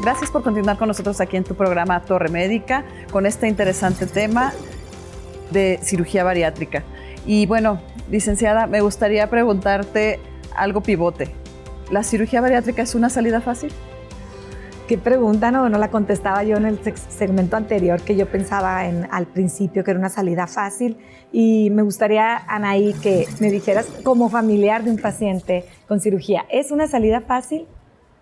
Gracias por continuar con nosotros aquí en tu programa Torre Médica con este interesante tema de cirugía bariátrica. Y bueno, licenciada, me gustaría preguntarte algo pivote. ¿La cirugía bariátrica es una salida fácil? ¿Qué pregunta? No la contestaba yo en el segmento anterior, que yo pensaba al principio que era una salida fácil. Y me gustaría, Anaí, que me dijeras, como familiar de un paciente con cirugía, ¿es una salida fácil?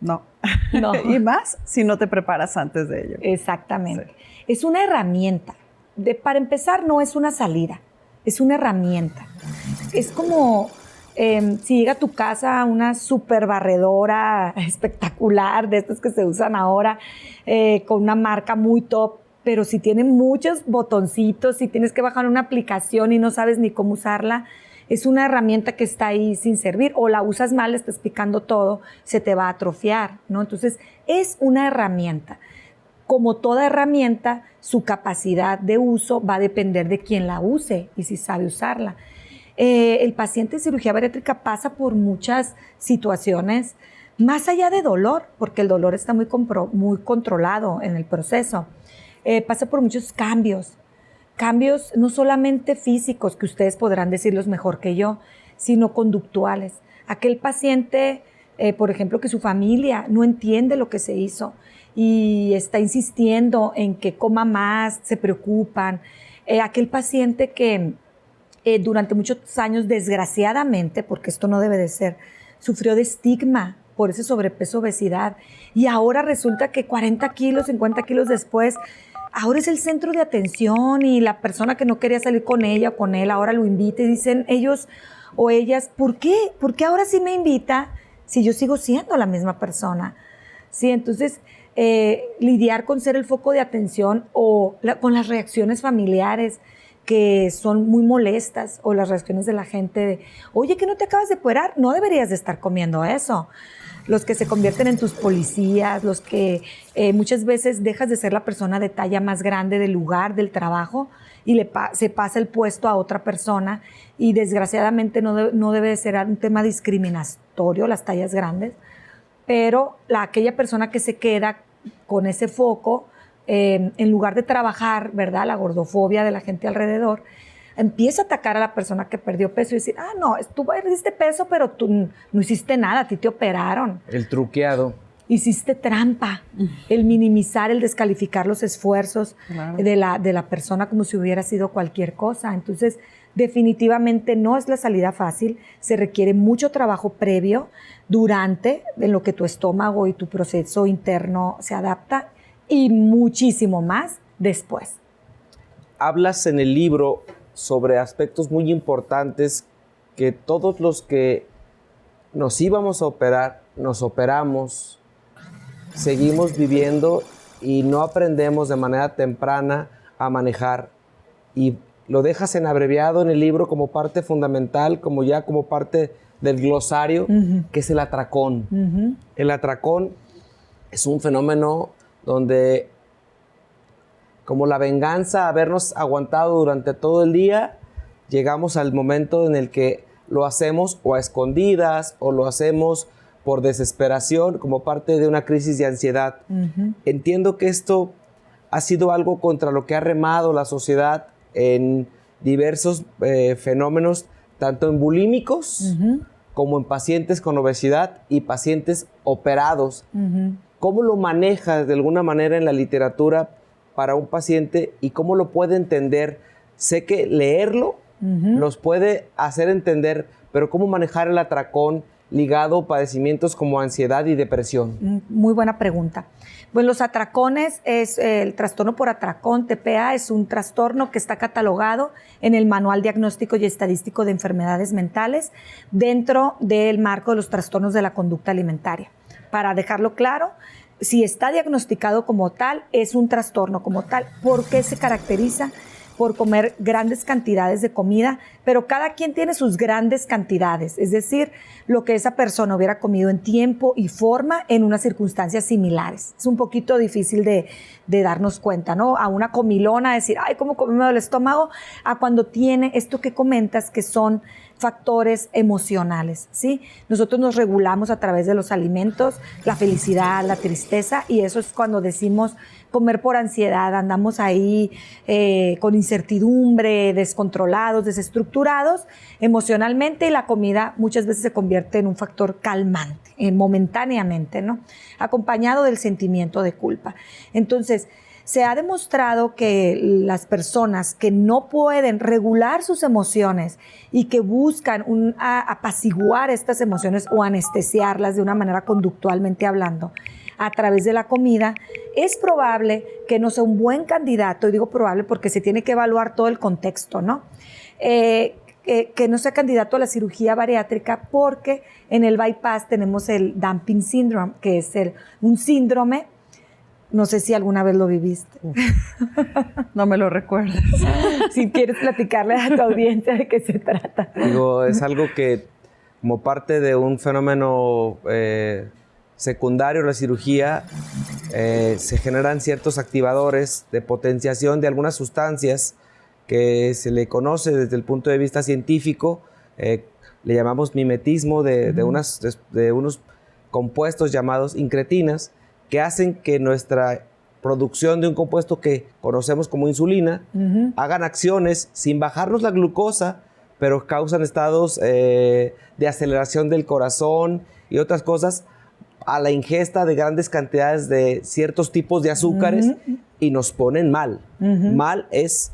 No. No. Y más si no te preparas antes de ello. Exactamente. Sí. Es una herramienta. Para empezar, no es una salida, es una herramienta. Es como si llega a tu casa una super barredora espectacular, de estas que se usan ahora, con una marca muy top, pero si tiene muchos botoncitos, si tienes que bajar una aplicación y no sabes ni cómo usarla, es una herramienta que está ahí sin servir, o la usas mal, estás picando todo, se te va a atrofiar, ¿no? Entonces, es una herramienta. Como toda herramienta, su capacidad de uso va a depender de quién la use y si sabe usarla. El paciente de cirugía bariátrica pasa por muchas situaciones, más allá de dolor, porque el dolor está muy controlado en el proceso. Pasa por muchos cambios no solamente físicos, que ustedes podrán decirlos mejor que yo, sino conductuales. Aquel paciente, por ejemplo, que su familia no entiende lo que se hizo y está insistiendo en que coma más, se preocupan. Aquel paciente que durante muchos años, desgraciadamente, porque esto no debe de ser, sufrió de estigma por ese sobrepeso, obesidad, y ahora resulta que 40 kilos, 50 kilos después, ahora es el centro de atención y la persona que no quería salir con ella o con él ahora lo invita y dicen ellos o ellas, ¿por qué? ¿Por qué ahora sí me invita si yo sigo siendo la misma persona? Sí, entonces lidiar con ser el foco de atención o con las reacciones familiares que son muy molestas, o las reacciones de la gente de, oye, que no te acabas de operar, no deberías de estar comiendo eso. Los que se convierten en tus policías, los que muchas veces dejas de ser la persona de talla más grande del lugar, del trabajo, y se pasa el puesto a otra persona, y desgraciadamente no debe de ser un tema discriminatorio las tallas grandes, pero aquella persona que se queda con ese foco, en lugar de trabajar, ¿verdad?, la gordofobia de la gente alrededor, empieza a atacar a la persona que perdió peso y decir, no, tú perdiste peso, pero tú no hiciste nada, a ti te operaron. El truqueado. Hiciste trampa. El minimizar, el descalificar los esfuerzos, claro, de la persona como si hubiera sido cualquier cosa. Entonces, definitivamente no es la salida fácil, se requiere mucho trabajo previo, durante, en lo que tu estómago y tu proceso interno se adapta, y muchísimo más después. Hablas en el libro sobre aspectos muy importantes que todos los que nos íbamos a operar, nos operamos, seguimos viviendo y no aprendemos de manera temprana a manejar. Y lo dejas en abreviado en el libro como parte fundamental, como parte del glosario, que es el atracón. El atracón es un fenómeno donde, como la venganza, habernos aguantado durante todo el día, llegamos al momento en el que lo hacemos o a escondidas o lo hacemos por desesperación, como parte de una crisis de ansiedad. Entiendo que esto ha sido algo contra lo que ha remado la sociedad en diversos fenómenos, tanto en bulímicos como en pacientes con obesidad y pacientes operados. ¿Cómo lo manejas de alguna manera en la literatura para un paciente y cómo lo puede entender? Sé que leerlo nos puede hacer entender, pero ¿cómo manejar el atracón ligado a padecimientos como ansiedad y depresión? Muy buena pregunta. Bueno, los atracones, el trastorno por atracón, TPA, es un trastorno que está catalogado en el Manual Diagnóstico y Estadístico de Enfermedades Mentales dentro del marco de los trastornos de la conducta alimentaria. Para dejarlo claro, si está diagnosticado como tal, es un trastorno como tal. ¿Por qué se caracteriza? Por comer grandes cantidades de comida, pero cada quien tiene sus grandes cantidades, es decir, lo que esa persona hubiera comido en tiempo y forma en unas circunstancias similares. Es un poquito difícil de darnos cuenta, ¿no? A una comilona, decir, ay, ¿cómo comí el estómago? A cuando tiene esto que comentas, que son factores emocionales, ¿sí? Nosotros nos regulamos a través de los alimentos, la felicidad, la tristeza, y eso es cuando decimos comer por ansiedad, andamos ahí con incertidumbre, descontrolados, desestructurados emocionalmente, y la comida muchas veces se convierte en un factor calmante, momentáneamente, ¿no? Acompañado del sentimiento de culpa. Entonces, se ha demostrado que las personas que no pueden regular sus emociones y que buscan apaciguar estas emociones o anestesiarlas de una manera conductualmente hablando a través de la comida, es probable que no sea un buen candidato, y digo probable porque se tiene que evaluar todo el contexto, ¿no? Que no sea candidato a la cirugía bariátrica, porque en el bypass tenemos el dumping syndrome, que es un síndrome. No sé si alguna vez lo viviste. No me lo recuerdas. Si quieres platicarle a tu audiencia de qué se trata. Digo, es algo que, como parte de un fenómeno secundario a la cirugía, se generan ciertos activadores de potenciación de algunas sustancias que se le conoce desde el punto de vista científico. Le llamamos mimetismo de unos compuestos llamados incretinas, que hacen que nuestra producción de un compuesto que conocemos como insulina hagan acciones sin bajarnos la glucosa, pero causan estados de aceleración del corazón y otras cosas a la ingesta de grandes cantidades de ciertos tipos de azúcares y nos ponen mal. Mal es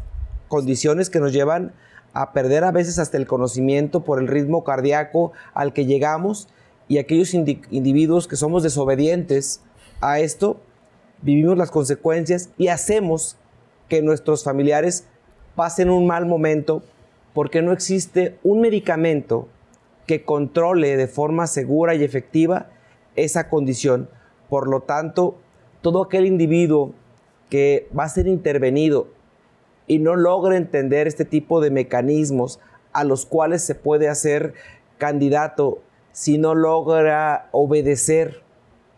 condiciones que nos llevan a perder a veces hasta el conocimiento por el ritmo cardíaco al que llegamos, y aquellos individuos que somos desobedientes a esto, vivimos las consecuencias y hacemos que nuestros familiares pasen un mal momento, porque no existe un medicamento que controle de forma segura y efectiva esa condición. Por lo tanto, todo aquel individuo que va a ser intervenido y no logra entender este tipo de mecanismos a los cuales se puede hacer candidato si no logra obedecer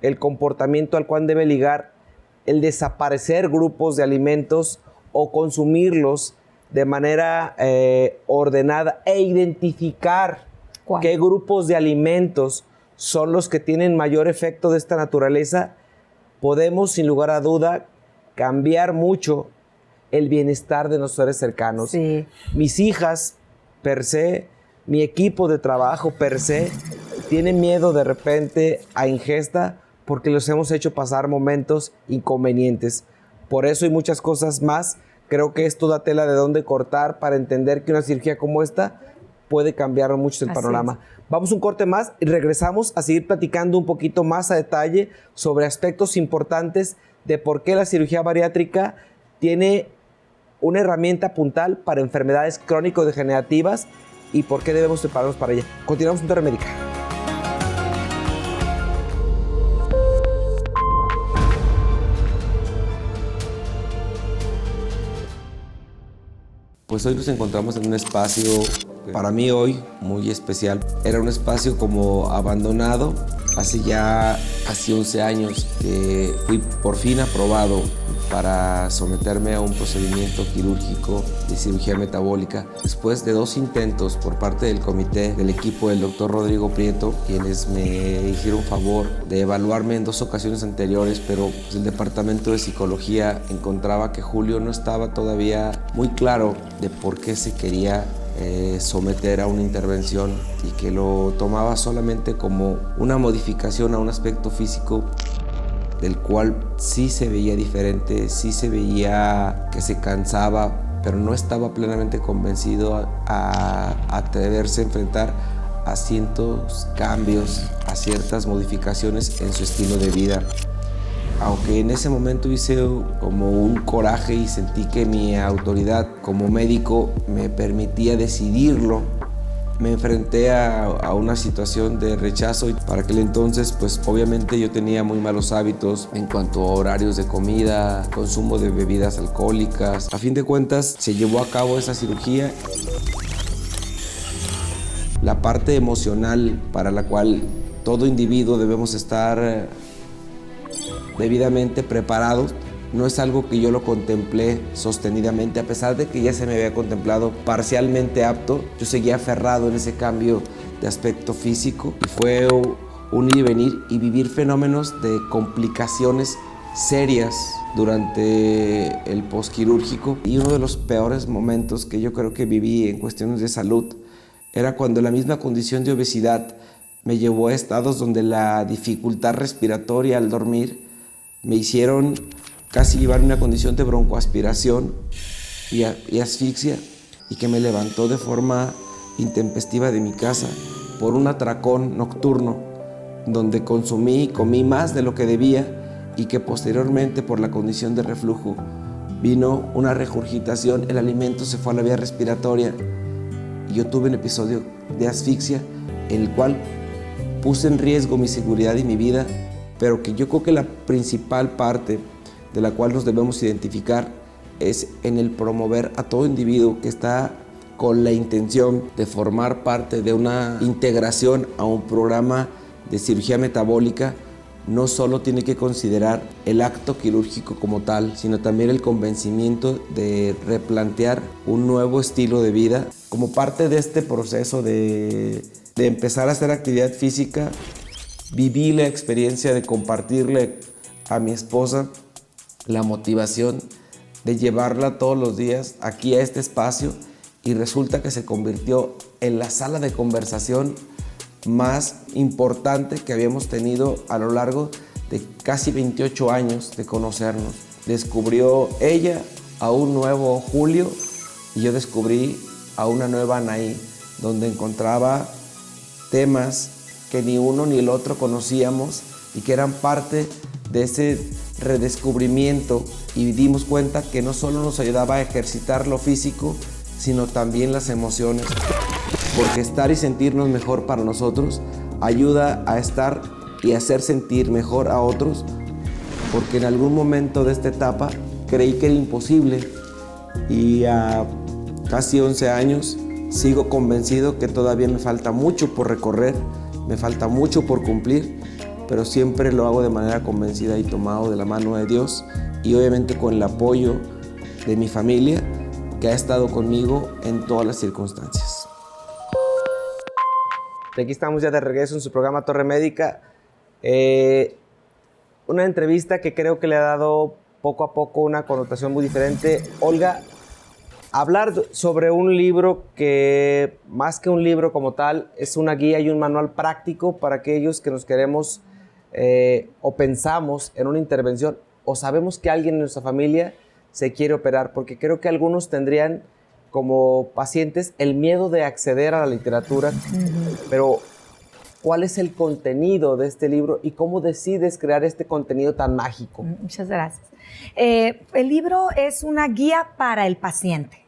el comportamiento al cual debe ligar el desaparecer grupos de alimentos o consumirlos de manera ordenada, e identificar qué grupos de alimentos son los que tienen mayor efecto de esta naturaleza, podemos sin lugar a duda cambiar mucho el bienestar de nuestros seres cercanos. Sí. Mis hijas, per se, mi equipo de trabajo, per se, tienen miedo de repente a ingesta porque los hemos hecho pasar momentos inconvenientes. Por eso y muchas cosas más, creo que esto da tela de dónde cortar para entender que una cirugía como esta puede cambiar mucho el panorama. Vamos un corte más y regresamos a seguir platicando un poquito más a detalle sobre aspectos importantes de por qué la cirugía bariátrica tiene una herramienta puntal para enfermedades crónico-degenerativas y por qué debemos prepararnos para ella. Continuamos en Torre Médica. Pues hoy nos encontramos en un espacio, para mí hoy, muy especial. Era un espacio como abandonado. Hace ya casi 11 años que fui por fin aprobado para someterme a un procedimiento quirúrgico de cirugía metabólica. Después de 2 intentos por parte del comité del equipo del doctor Rodrigo Prieto, quienes me hicieron favor de evaluarme en 2 ocasiones anteriores, pero pues, el departamento de psicología encontraba que Julio no estaba todavía muy claro de por qué se quería someter a una intervención, y que lo tomaba solamente como una modificación a un aspecto físico del cual sí se veía diferente, sí se veía que se cansaba, pero no estaba plenamente convencido a atreverse a enfrentar a ciertos cambios, a ciertas modificaciones en su estilo de vida. Aunque en ese momento hice como un coraje y sentí que mi autoridad como médico me permitía decidirlo, me enfrenté a una situación de rechazo, y para aquel entonces pues obviamente yo tenía muy malos hábitos en cuanto a horarios de comida, consumo de bebidas alcohólicas. A fin de cuentas se llevó a cabo esa cirugía. La parte emocional para la cual todo individuo debemos estar debidamente preparados no es algo que yo lo contemplé sostenidamente, a pesar de que ya se me había contemplado parcialmente apto, yo seguía aferrado en ese cambio de aspecto físico. Y fue un ir y venir y vivir fenómenos de complicaciones serias durante el posquirúrgico. Y uno de los peores momentos que yo creo que viví en cuestiones de salud era cuando la misma condición de obesidad me llevó a estados donde la dificultad respiratoria al dormir me hicieron casi llevar una condición de broncoaspiración y asfixia, y que me levantó de forma intempestiva de mi casa por un atracón nocturno donde consumí y comí más de lo que debía, y que posteriormente, por la condición de reflujo, vino una regurgitación, el alimento se fue a la vía respiratoria y yo tuve un episodio de asfixia en el cual puse en riesgo mi seguridad y mi vida, pero que yo creo que la principal parte de la cual nos debemos identificar es en el promover a todo individuo que está con la intención de formar parte de una integración a un programa de cirugía metabólica. No solo tiene que considerar el acto quirúrgico como tal, sino también el convencimiento de replantear un nuevo estilo de vida. Como parte de este proceso de empezar a hacer actividad física, viví la experiencia de compartirle a mi esposa la motivación de llevarla todos los días aquí a este espacio, y resulta que se convirtió en la sala de conversación más importante que habíamos tenido a lo largo de casi 28 años de conocernos. Descubrió ella a un nuevo Julio y yo descubrí a una nueva Anaí, donde encontraba temas que ni uno ni el otro conocíamos y que eran parte de ese redescubrimiento, y dimos cuenta que no solo nos ayudaba a ejercitar lo físico, sino también las emociones, porque estar y sentirnos mejor para nosotros ayuda a estar y hacer sentir mejor a otros, porque en algún momento de esta etapa creí que era imposible, y a casi 11 años sigo convencido que todavía me falta mucho por recorrer, me falta mucho por cumplir, pero siempre lo hago de manera convencida y tomado de la mano de Dios, y obviamente con el apoyo de mi familia, que ha estado conmigo en todas las circunstancias. Aquí estamos ya de regreso en su programa Torre Médica. Una entrevista que creo que le ha dado poco a poco una connotación muy diferente. Olga, hablar sobre un libro que, más que un libro como tal, es una guía y un manual práctico para aquellos que nos queremos o pensamos en una intervención o sabemos que alguien en nuestra familia se quiere operar, porque creo que algunos tendrían como pacientes el miedo de acceder a la literatura, pero ¿cuál es el contenido de este libro y cómo decides crear este contenido tan mágico? Muchas gracias. El libro es una guía para el paciente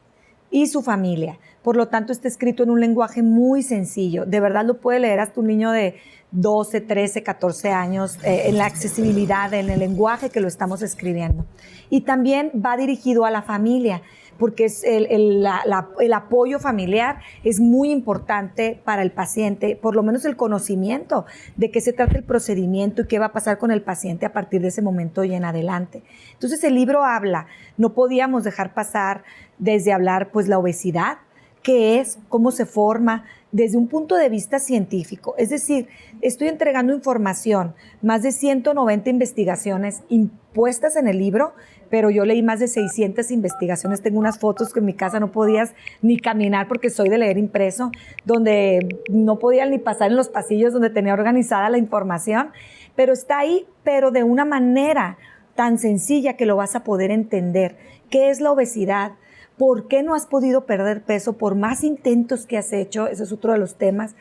y su familia. Por lo tanto, está escrito en un lenguaje muy sencillo. De verdad lo puede leer hasta un niño de 12, 13, 14 años, en la accesibilidad, en el lenguaje que lo estamos escribiendo. Y también va dirigido a la familia, porque es el apoyo familiar es muy importante para el paciente, por lo menos el conocimiento de qué se trata el procedimiento y qué va a pasar con el paciente a partir de ese momento y en adelante. Entonces el libro habla, no podíamos dejar pasar desde hablar pues la obesidad, qué es, cómo se forma, desde un punto de vista científico. Es decir, estoy entregando información, más de 190 investigaciones impuestas en el libro, pero yo leí más de 600 investigaciones. Tengo unas fotos que en mi casa no podías ni caminar porque soy de leer impreso, donde no podía ni pasar en los pasillos donde tenía organizada la información, pero está ahí, pero de una manera tan sencilla que lo vas a poder entender. ¿Qué es la obesidad? ¿Por qué no has podido perder peso por más intentos que has hecho? Ese es otro de los temas.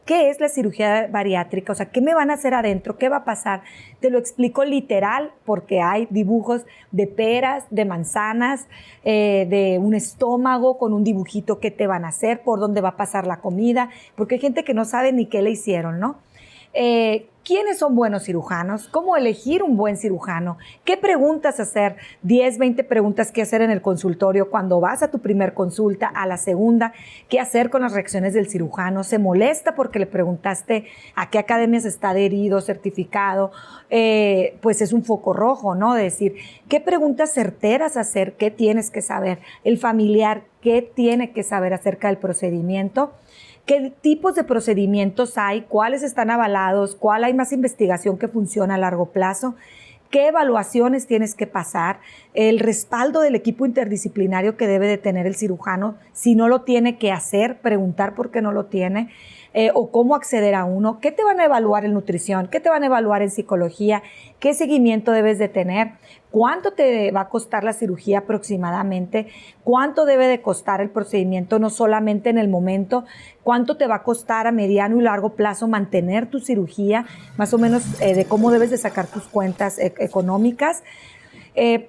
¿Qué es la cirugía bariátrica? O sea, ¿qué me van a hacer adentro? ¿Qué va a pasar? Te lo explico literal porque hay dibujos de peras, de manzanas, de un estómago con un dibujito que te van a hacer, por dónde va a pasar la comida, porque hay gente que no sabe ni qué le hicieron, ¿no? ¿Quiénes son buenos cirujanos? ¿Cómo elegir un buen cirujano? ¿Qué preguntas hacer? 10, 20 preguntas que hacer en el consultorio cuando vas a tu primer consulta, a la segunda. ¿Qué hacer con las reacciones del cirujano? ¿Se molesta porque le preguntaste a qué academias está adherido, certificado? Pues es un foco rojo, ¿no? De decir, ¿qué preguntas certeras hacer? ¿Qué tienes que saber? El familiar, ¿qué tiene que saber acerca del procedimiento? ¿Qué tipos de procedimientos hay? ¿Cuáles están avalados? ¿Cuál hay más investigación que funciona a largo plazo? ¿Qué evaluaciones tienes que pasar? El respaldo del equipo interdisciplinario que debe de tener el cirujano, si no lo tiene que hacer, preguntar por qué no lo tiene, o cómo acceder a uno. ¿Qué te van a evaluar en nutrición? ¿Qué te van a evaluar en psicología? ¿Qué seguimiento debes de tener? ¿Cuánto te va a costar la cirugía aproximadamente? ¿Cuánto debe de costar el procedimiento, no solamente en el momento? ¿Cuánto te va a costar a mediano y largo plazo mantener tu cirugía? Más o menos de cómo debes de sacar tus cuentas económicas.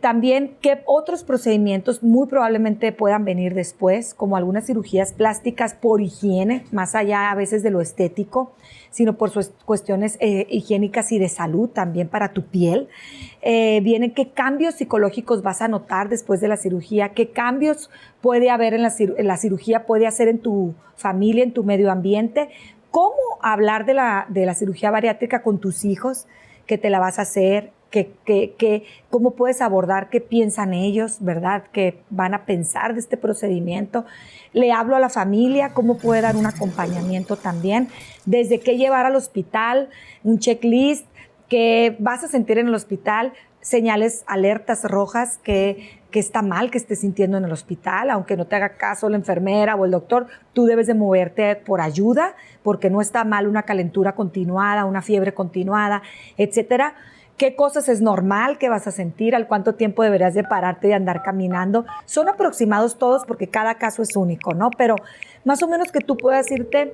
También qué otros procedimientos muy probablemente puedan venir después, como algunas cirugías plásticas por higiene, más allá a veces de lo estético, sino por sus cuestiones higiénicas y de salud también para tu piel. Vienen qué cambios psicológicos vas a notar después de la cirugía, qué cambios puede haber en la cirugía, puede hacer en tu familia, en tu medio ambiente, cómo hablar de la cirugía bariátrica con tus hijos, que te la vas a hacer, cómo puedes abordar, qué piensan ellos, ¿verdad? ¿Qué van a pensar de este procedimiento? Le hablo a la familia, cómo puede dar un acompañamiento también, desde qué llevar al hospital, un checklist, qué vas a sentir en el hospital, señales, alertas rojas que está mal que estés sintiendo en el hospital, aunque no te haga caso la enfermera o el doctor, tú debes de moverte por ayuda, porque no está mal una calentura continuada, una fiebre continuada, etcétera. ¿Qué cosas es normal que vas a sentir? ¿Al cuánto tiempo deberías de pararte y andar caminando? Son aproximados todos porque cada caso es único, ¿no? Pero más o menos que tú puedas irte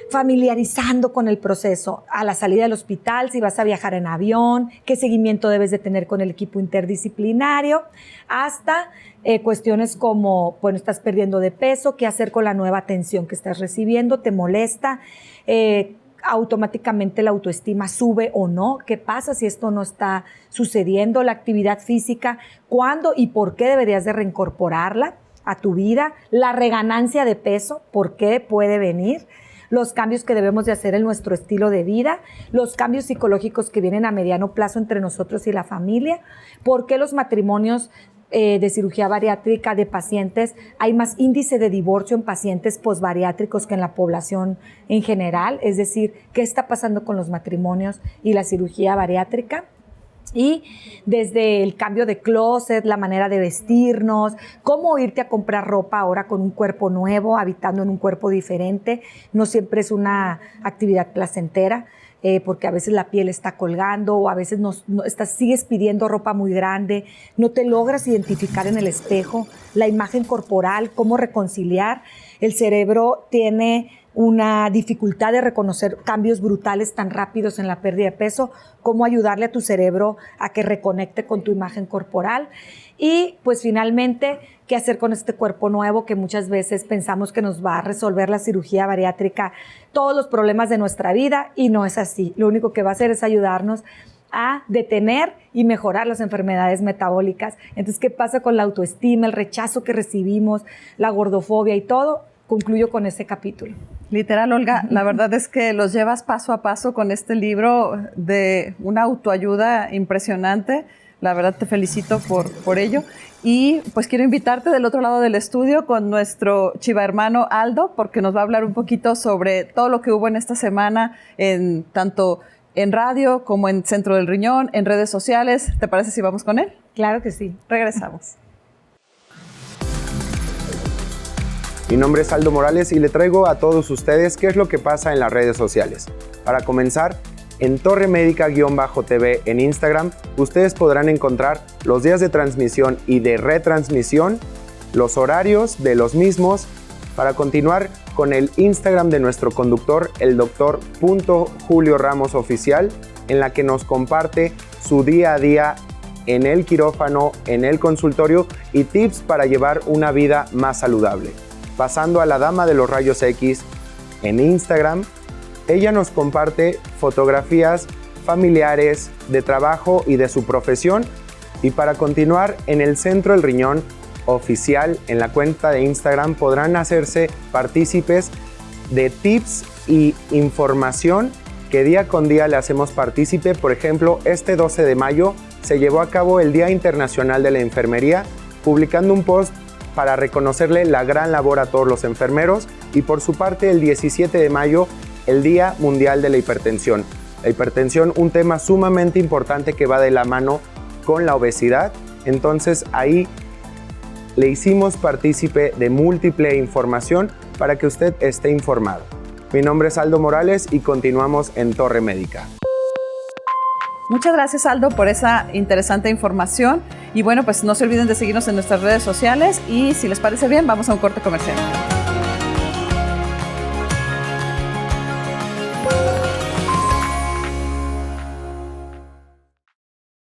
familiarizando con el proceso a la salida del hospital, si vas a viajar en avión, qué seguimiento debes de tener con el equipo interdisciplinario, hasta cuestiones como, bueno, estás perdiendo de peso, qué hacer con la nueva atención que estás recibiendo, te molesta, automáticamente la autoestima sube o no, qué pasa si esto no está sucediendo, la actividad física, cuándo y por qué deberías de reincorporarla a tu vida, la reganancia de peso, por qué puede venir, los cambios que debemos de hacer en nuestro estilo de vida, los cambios psicológicos que vienen a mediano plazo entre nosotros y la familia, por qué los matrimonios de cirugía bariátrica de pacientes, hay más índice de divorcio en pacientes posbariátricos que en la población en general, es decir, qué está pasando con los matrimonios y la cirugía bariátrica. Y desde el cambio de closet, la manera de vestirnos, cómo irte a comprar ropa ahora con un cuerpo nuevo, habitando en un cuerpo diferente, no siempre es una actividad placentera. Porque a veces la piel está colgando o a veces sigues pidiendo ropa muy grande, no te logras identificar en el espejo, la imagen corporal, cómo reconciliar. El cerebro tiene una dificultad de reconocer cambios brutales tan rápidos en la pérdida de peso, cómo ayudarle a tu cerebro a que reconecte con tu imagen corporal. Y pues finalmente, qué hacer con este cuerpo nuevo que muchas veces pensamos que nos va a resolver la cirugía bariátrica todos los problemas de nuestra vida, y no es así. Lo único que va a hacer es ayudarnos a detener y mejorar las enfermedades metabólicas. Entonces, ¿qué pasa con la autoestima, el rechazo que recibimos, la gordofobia y todo? Concluyo con ese capítulo. Literal, Olga, la verdad es que los llevas paso a paso con este libro de una autoayuda impresionante. La verdad te felicito por ello. Y pues quiero invitarte del otro lado del estudio con nuestro chiva hermano Aldo, porque nos va a hablar un poquito sobre todo lo que hubo en esta semana, tanto en radio como en Centro del Riñón, en redes sociales. ¿Te parece si vamos con él? Claro que sí. Regresamos. Mi nombre es Aldo Morales y le traigo a todos ustedes qué es lo que pasa en las redes sociales. Para comenzar, en Torre Médica-TV en Instagram, ustedes podrán encontrar los días de transmisión y de retransmisión, los horarios de los mismos, para continuar con el Instagram de nuestro conductor, el Dr. Julio Ramos Oficial, en la que nos comparte su día a día en el quirófano, en el consultorio y tips para llevar una vida más saludable. Pasando a la Dama de los Rayos X en Instagram, Ella nos comparte fotografías familiares, de trabajo y de su profesión. Y para continuar, en el Centro El Riñón oficial, en la cuenta de Instagram, podrán hacerse partícipes de tips y información que día con día le hacemos partícipe. Por ejemplo, este 12 de mayo se llevó a cabo el Día Internacional de la Enfermería, publicando un post para reconocerle la gran labor a todos los enfermeros, y por su parte el 17 de mayo el Día Mundial de la Hipertensión. La hipertensión, un tema sumamente importante que va de la mano con la obesidad. Entonces ahí le hicimos partícipe de múltiple información para que usted esté informado. Mi nombre es Aldo Morales y continuamos en Torre Médica. Muchas gracias, Aldo, por esa interesante información. Y bueno, pues no se olviden de seguirnos en nuestras redes sociales y si les parece bien, vamos a un corte comercial.